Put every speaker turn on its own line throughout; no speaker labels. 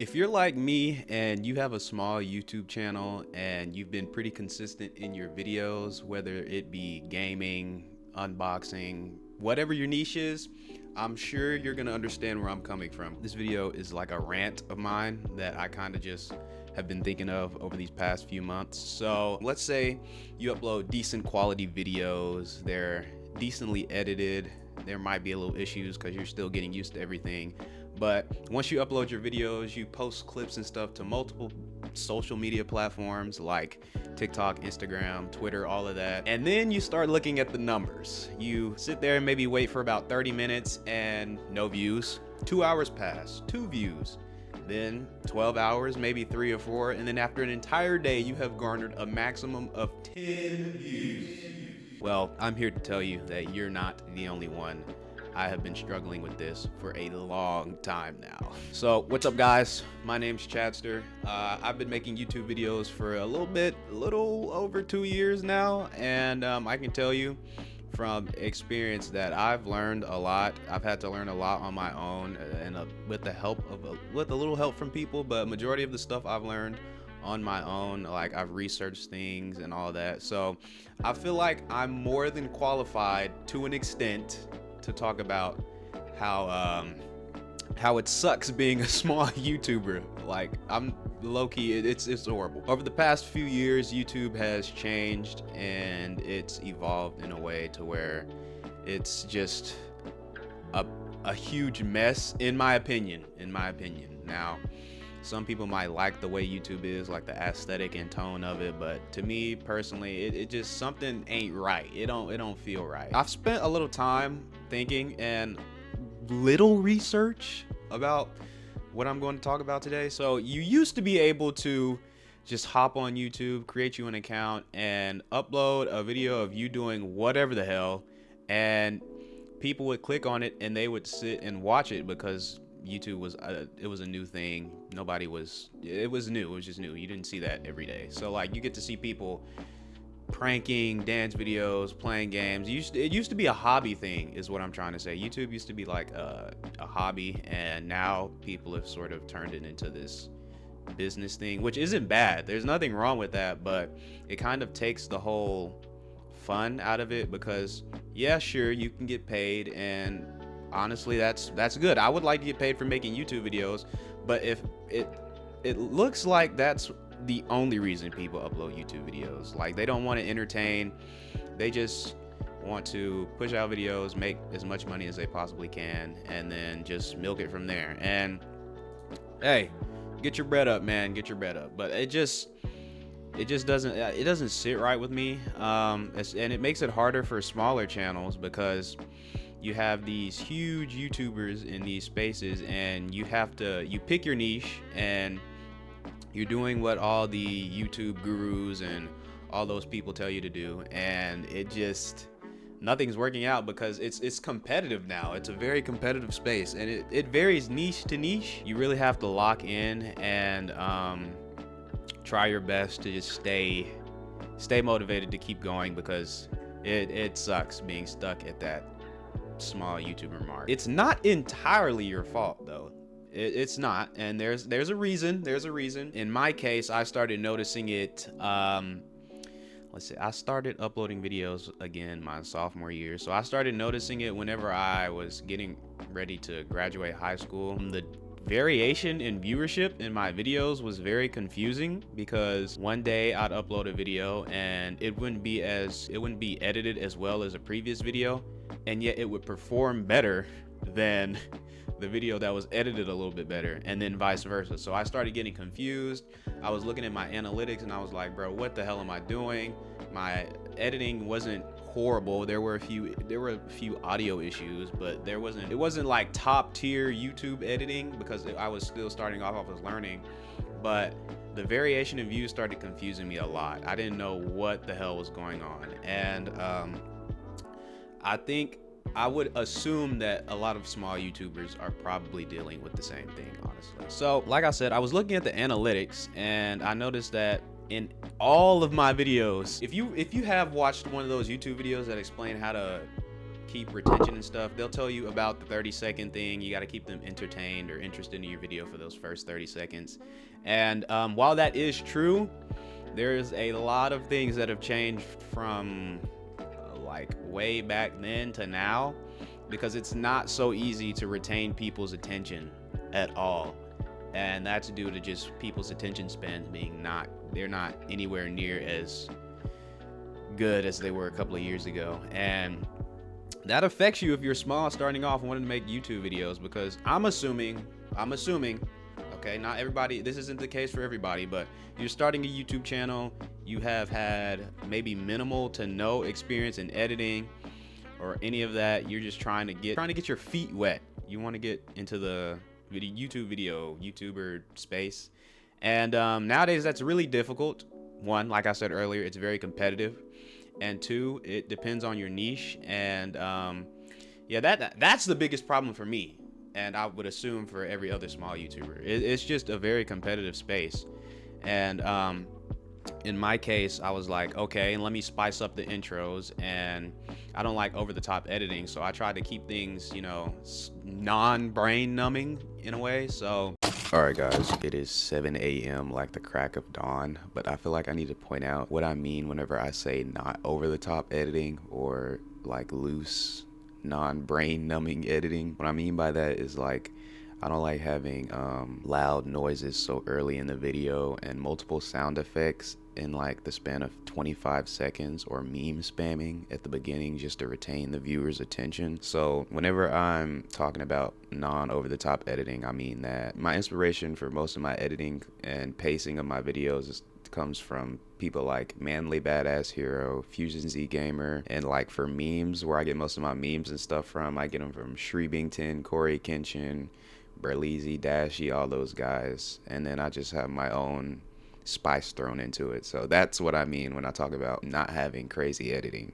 If you're like me and you have a small YouTube channel and you've been pretty consistent in your videos, whether it be gaming, unboxing, whatever your niche is, I'm sure you're gonna understand where I'm coming from. This video is like a rant of mine that I kind of just have been thinking of over these past few months. So let's say you upload decent quality videos, they're decently edited. There might be a little issues because you're still getting used to everything. But once you upload your videos, you post clips and stuff to multiple social media platforms like TikTok, Instagram, Twitter, all of that. And then you start looking at the numbers. You sit there and maybe wait for about 30 minutes and no views. 2 hours pass, 2 views. Then 12 hours, maybe 3 or 4. And then after an entire day, you have garnered a maximum of 10 views. Well, I'm here to tell you that you're not the only one. I have been struggling with this for a long time now. So what's up, guys? My name's Chadster. I've been making YouTube videos for a little over 2 years now, and I can tell you from experience that I've learned a lot. I've had to learn a lot on my own, and with a little help from people, but majority of the stuff I've learned on my own. Like, I've researched things and all that. So I feel like I'm more than qualified to an extent to talk about how it sucks being a small YouTuber. Like, I'm low-key, it's horrible. Over the past few years, YouTube has changed and it's evolved in a way to where it's just a huge mess, in my opinion. Now, some people might like the way YouTube is, like the aesthetic and tone of it, but to me personally, it just, something ain't right. It don't feel right. I've spent a little time thinking and little research about what I'm going to talk about today. So you used to be able to just hop on YouTube, create you an account, and upload a video of you doing whatever the hell, and people would click on it and they would sit and watch it because YouTube was it was a new thing. It was new. It was just new. You didn't see that every day. So like, you get to see people pranking, dance videos, playing games. It used to be a hobby thing, is what I'm trying to say. YouTube used to be like a hobby, and now people have sort of turned it into this business thing, which isn't bad. There's nothing wrong with that, but it kind of takes the whole fun out of it, because yeah, sure, you can get paid, and honestly, that's good. I would like to get paid for making YouTube videos, but if it looks like that's the only reason people upload YouTube videos. Like, they don't want to entertain, they just want to push out videos, make as much money as they possibly can, and then just milk it from there. And hey, get your bread up, man, get your bread up. But it just doesn't sit right with me. And it makes it harder for smaller channels, because you have these huge YouTubers in these spaces, and you pick your niche, and you're doing what all the YouTube gurus and all those people tell you to do, and nothing's working out, because it's competitive now. It's a very competitive space, and it varies niche to niche. You really have to lock in and try your best to just stay motivated to keep going, because it sucks being stuck at that small YouTuber mark. It's not entirely your fault though. It's not, and there's a reason. In my case, I started noticing it, let's see, I started uploading videos again my sophomore year, so I started noticing it whenever I was getting ready to graduate high school. The variation in viewership in my videos was very confusing, because one day I'd upload a video and it wouldn't be edited as well as a previous video, and yet it would perform better than the video that was edited a little bit better, and then vice versa. So I started getting confused. I was looking at my analytics and I was like, bro, what the hell am I doing? My editing wasn't horrible. There were a few audio issues, but it wasn't like top tier YouTube editing, because I was still starting off. I was learning, but the variation in views started confusing me a lot. I didn't know what the hell was going on, and I would assume that a lot of small YouTubers are probably dealing with the same thing, honestly. So like I said, I was looking at the analytics, and I noticed that in all of my videos, if you have watched one of those YouTube videos that explain how to keep retention and stuff, they'll tell you about the 30-second thing. You got to keep them entertained or interested in your video for those first 30 seconds. And while that is true, there's a lot of things that have changed from like way back then to now, because it's not so easy to retain people's attention at all. And that's due to just people's attention spans being they're not anywhere near as good as they were a couple of years ago. And that affects you if you're small starting off and wanting to make YouTube videos, because I'm assuming, okay, not everybody, this isn't the case for everybody, but you're starting a YouTube channel, you have had maybe minimal to no experience in editing or any of that. You're just trying to get your feet wet. You want to get into the YouTuber space. And nowadays that's really difficult. One, like I said earlier, it's very competitive. And two, it depends on your niche. And yeah, that's the biggest problem for me. And I would assume for every other small YouTuber. It's just a very competitive space. And in my case, I was like, okay, let me spice up the intros. And I don't like over-the-top editing, so I tried to keep things, you know, non-brain numbing in a way. So all right, guys, it is 7 a.m. like the crack of dawn, but I feel like I need to point out what I mean whenever I say not over-the-top editing or like loose, non-brain numbing editing. What I mean by that is, like, I don't like having loud noises so early in the video and multiple sound effects in like the span of 25 seconds, or meme spamming at the beginning just to retain the viewer's attention. So whenever I'm talking about non-over-the-top editing, I mean that my inspiration for most of my editing and pacing of my videos comes from people like Manly Badass Hero, Fusion Z Gamer, and like for memes, where I get most of my memes and stuff from, I get them from Shreebington, Corey Kenshin, Berleezy, Dashy, all those guys. And then I just have my own spice thrown into it. So that's what I mean when I talk about not having crazy editing.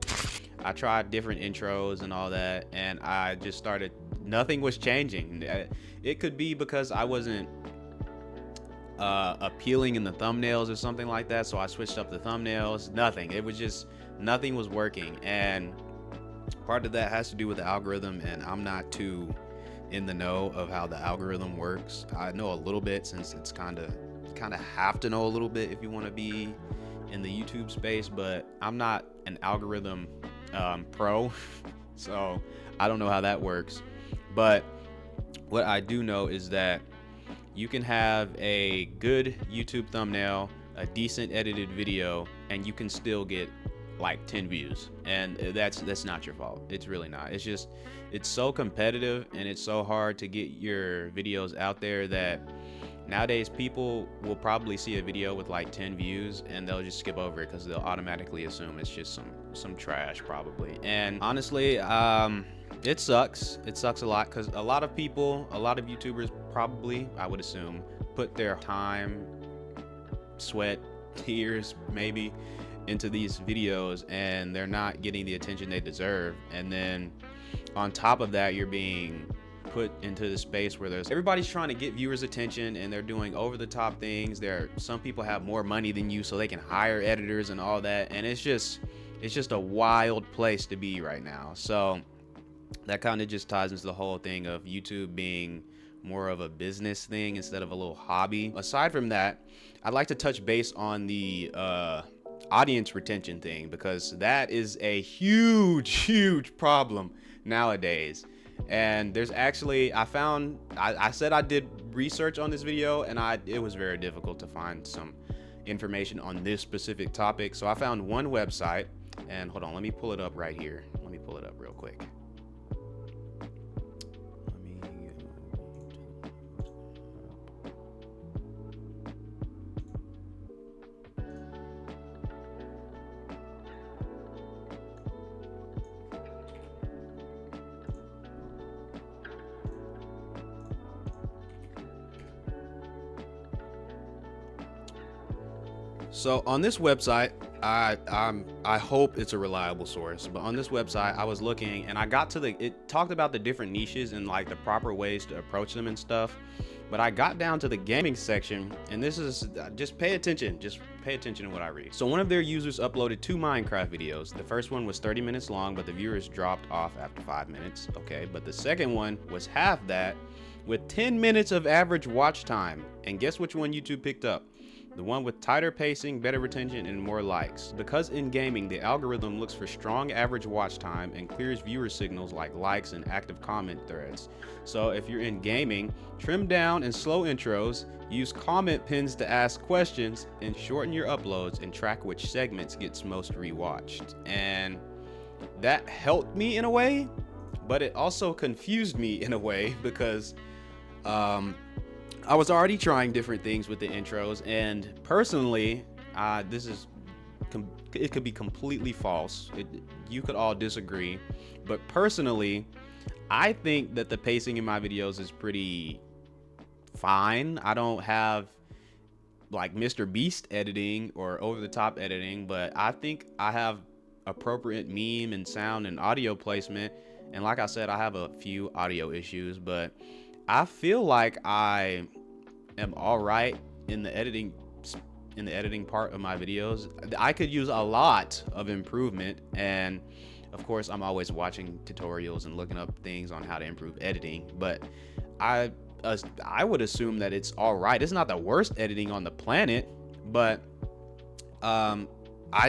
I tried different intros and all that, and I just started, nothing was changing. It could be because I wasn't appealing in the thumbnails or something like that, so I switched up the thumbnails. Nothing was working. And part of that has to do with the algorithm, and I'm not too in the know of how the algorithm works. I know a little bit, since it's kind of have to know a little bit if you want to be in the YouTube space, but I'm not an algorithm pro, so I don't know how that works. But what I do know is that you can have a good YouTube thumbnail, a decent edited video, and you can still get like 10 views, and that's not your fault. It's really not. It's just, it's so competitive and it's so hard to get your videos out there that nowadays people will probably see a video with like 10 views and they'll just skip over it because they'll automatically assume it's just some trash probably. And honestly, it sucks. It sucks a lot, because a lot of YouTubers probably, I would assume, put their time, sweat, tears maybe into these videos, and they're not getting the attention they deserve. And then on top of that, you're being put into the space where everybody's trying to get viewers' attention, and they're doing over-the-top things. Some people have more money than you, so they can hire editors and all that, and it's just a wild place to be right now. So that kind of just ties into the whole thing of YouTube being more of a business thing instead of a little hobby. Aside from that, I'd like to touch base on the audience retention thing, because that is a huge problem nowadays. And there's actually, I said I did research on this video, and it was very difficult to find some information on this specific topic. So I found one website, and hold on, let me pull it up right here. Let me pull it up real quick. So on this website, I hope it's a reliable source, but on this website I was looking, and I got to it talked about the different niches and like the proper ways to approach them and stuff. But I got down to the gaming section, and this is, just pay attention to what I read. So one of their users uploaded 2 Minecraft videos. The first one was 30 minutes long, but the viewers dropped off after 5 minutes. Okay, but the second one was half that, with 10 minutes of average watch time. And guess which one YouTube picked up? The one with tighter pacing, better retention, and more likes. Because in gaming, the algorithm looks for strong average watch time and clears viewer signals like likes and active comment threads. So if you're in gaming, trim down and slow intros, use comment pins to ask questions, and shorten your uploads and track which segments gets most rewatched. And that helped me in a way, but it also confused me in a way because I was already trying different things with the intros, and personally, it could be completely false. You could all disagree, but personally, I think that the pacing in my videos is pretty fine. I don't have like Mr. Beast editing or over the top editing, but I think I have appropriate meme and sound and audio placement. And like I said, I have a few audio issues, but I feel like I am all right in the editing part of my videos. I could use a lot of improvement, and of course I'm always watching tutorials and looking up things on how to improve editing, but I would assume that it's all right. It's not the worst editing on the planet, but I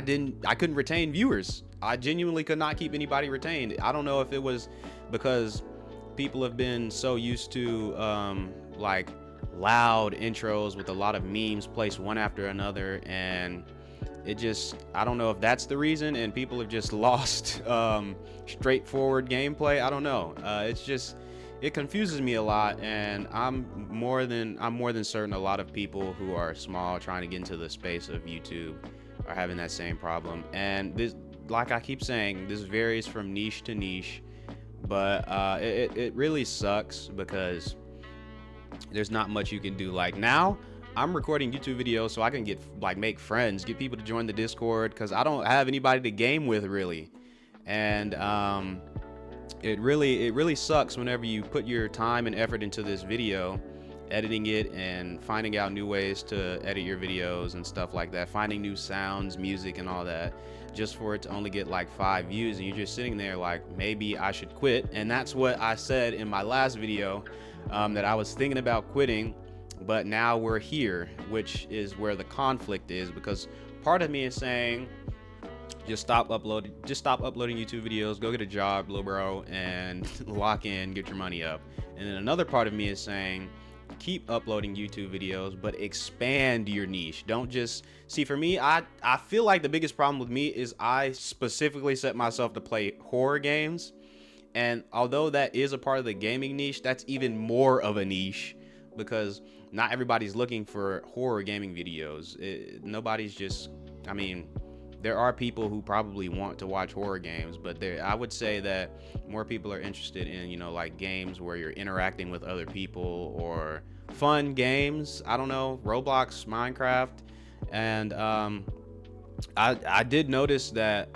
couldn't retain viewers. I genuinely could not keep anybody retained. I don't know if it was because people have been so used to like loud intros with a lot of memes placed one after another, and I don't know if that's the reason, and people have just lost straightforward gameplay. I don't know. It confuses me a lot, and I'm more than certain a lot of people who are small trying to get into the space of YouTube are having that same problem. And this, like I keep saying, this varies from niche to niche, but it really sucks because there's not much you can do. Like now I'm recording YouTube videos so I can make friends, get people to join the Discord, because I don't have anybody to game with really. And it really sucks whenever you put your time and effort into this video, editing it and finding out new ways to edit your videos and stuff like that, finding new sounds, music and all that, just for it to only get like 5 views, and you're just sitting there like, maybe I should quit. And that's what I said in my last video, that I was thinking about quitting, but now we're here, which is where the conflict is, because part of me is saying just stop uploading YouTube videos, go get a job, little bro, and lock in, get your money up. And then another part of me is saying keep uploading YouTube videos, but expand your niche. Don't just see, for me, I feel like the biggest problem with me is I specifically set myself to play horror games. And although that is a part of the gaming niche, that's even more of a niche, because not everybody's looking for horror gaming videos. I mean, there are people who probably want to watch horror games, but I would say that more people are interested in, like games where you're interacting with other people, or fun games. I don't know, Roblox, Minecraft. And I did notice that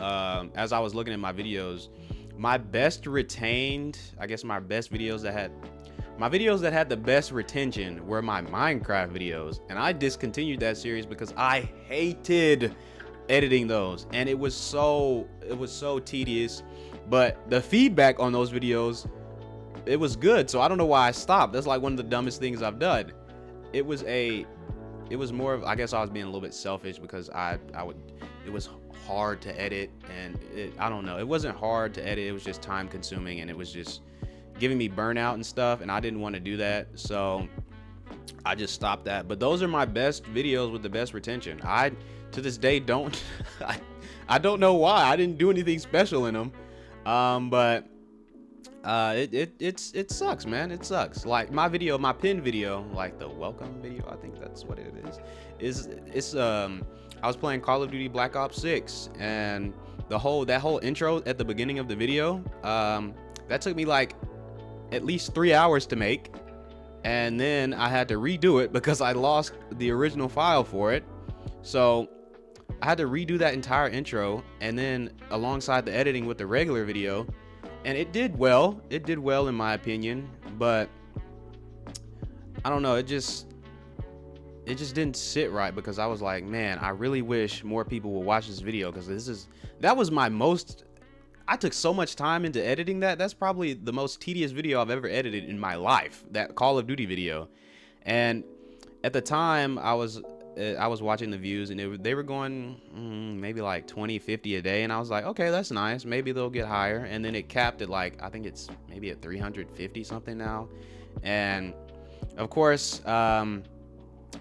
as I was looking at my videos, my best retained, my videos that had the best retention were my Minecraft videos, and I discontinued that series because I hated editing those, and it was so tedious. But the feedback on those videos, it was good, so I don't know why I stopped. That's like one of the dumbest things I've done. It was more of, I guess I was being a little bit selfish, because it was hard to edit, and I don't know, it wasn't hard to edit, it was just time consuming, and it was just giving me burnout and stuff, and I didn't want to do that, so I just stopped that. But those are my best videos with the best retention. I to this day don't I don't know why. I didn't do anything special in them, but it sucks, man. It sucks. Like my pin video, like the welcome video, I think that's what it is. I was playing Call of Duty Black Ops 6, and that whole intro at the beginning of the video, that took me like at least 3 hours to make, and then I had to redo it because I lost the original file for it. So I had to redo that entire intro, and then alongside the editing with the regular video, and it did well in my opinion. But I don't know, it just didn't sit right, because I was like, man, I really wish more people would watch this video, because that was my most, I took so much time into editing that. That's probably the most tedious video I've ever edited in my life, that Call of Duty video. And at the time, I was watching the views, and they were going maybe like 20, 50 a day, and I was like, okay, that's nice. Maybe they'll get higher. And then it capped at like, I think it's maybe at 350 something now. And of course,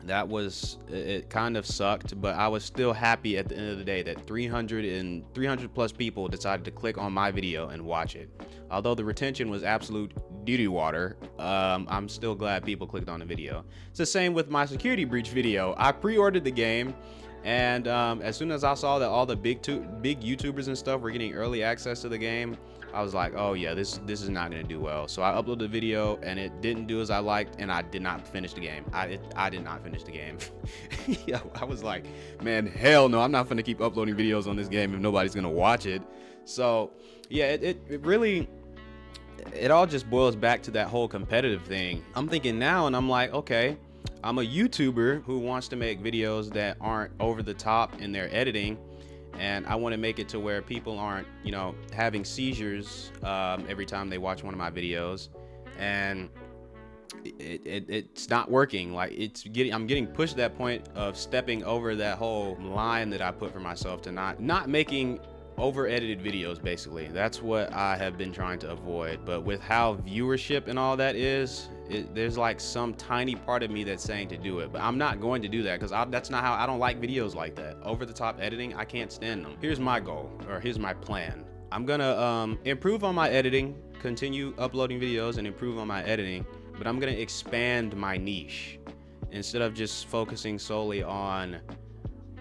that was, it kind of sucked, but I was still happy at the end of the day that 300 plus people decided to click on my video and watch it. Although the retention was absolute doo-doo water, I'm still glad people clicked on the video. It's the same with my security breach video. I pre-ordered the game, and as soon as I saw that all the big YouTubers and stuff were getting early access to the game, I was like, oh yeah, this is not gonna do well. So I uploaded the video, and it didn't do as I liked, and I did not finish the game. I did not finish the game. Yeah, I was like, man, hell no, I'm not gonna keep uploading videos on this game if nobody's gonna watch it. So yeah, it really, it all just boils back to that whole competitive thing. I'm thinking now, and I'm like, okay, I'm a YouTuber who wants to make videos that aren't over the top in their editing, and I want to make it to where people aren't, you know, having seizures every time they watch one of my videos. And it's not working. Like, I'm getting pushed to that point of stepping over that whole line that I put for myself, to not making over edited videos. Basically, that's what I have been trying to avoid. But with how viewership and all that is, there's like some tiny part of me that's saying to do it, but I'm not going to do that, because that's not how, I don't like videos like that. Over the top editing, I can't stand them. Here's my goal, or here's my plan. I'm gonna improve on my editing, continue uploading videos and improve on my editing, but I'm gonna expand my niche. Instead of just focusing solely on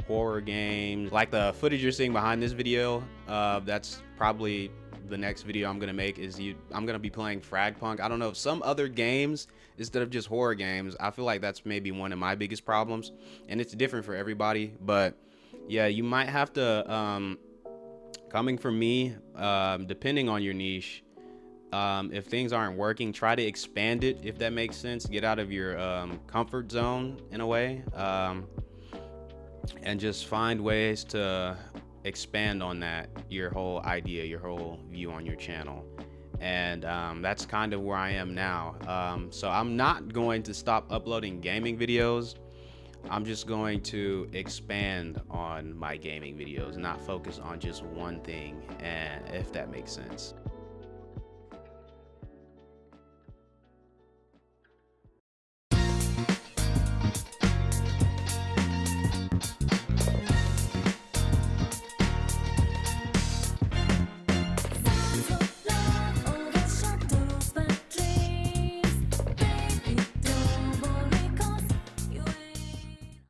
horror games, like the footage you're seeing behind this video, that's probably the next video I'm gonna make. I'm gonna be playing Fragpunk. I don't know if some other games instead of just horror games. I feel like that's maybe one of my biggest problems, and it's different for everybody. But yeah, you might have to, coming from me, depending on your niche, if things aren't working, try to expand it, if that makes sense. Get out of your comfort zone in a way, and just find ways to expand on that, your whole idea, your whole view on your channel. And that's kind of where I am now. So I'm not going to stop uploading gaming videos. I'm just going to expand on my gaming videos, not focus on just one thing, and if that makes sense.